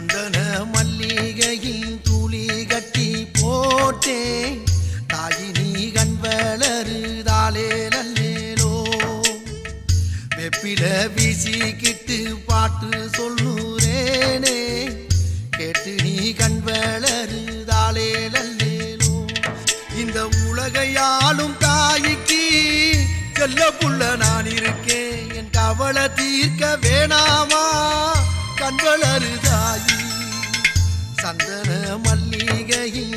சந்தன மல்லிகையில் துளி கட்டி போட்டேன் தாயினி கண் வளருதாலே நல்லேலோ வெப்பில வீசிக்கிட்டு பாட்டு சொல்லுறேனே கேட்டு நீ கண் வளருதாலே நல்லேலோ இந்த உலகையாளும் தாய்க்கு செல்ல புள்ள நான் இருக்கேன் என் கவலை தீர்க்க வேணாமா கண் வளருதாயி சந்தன மல்லிகையில்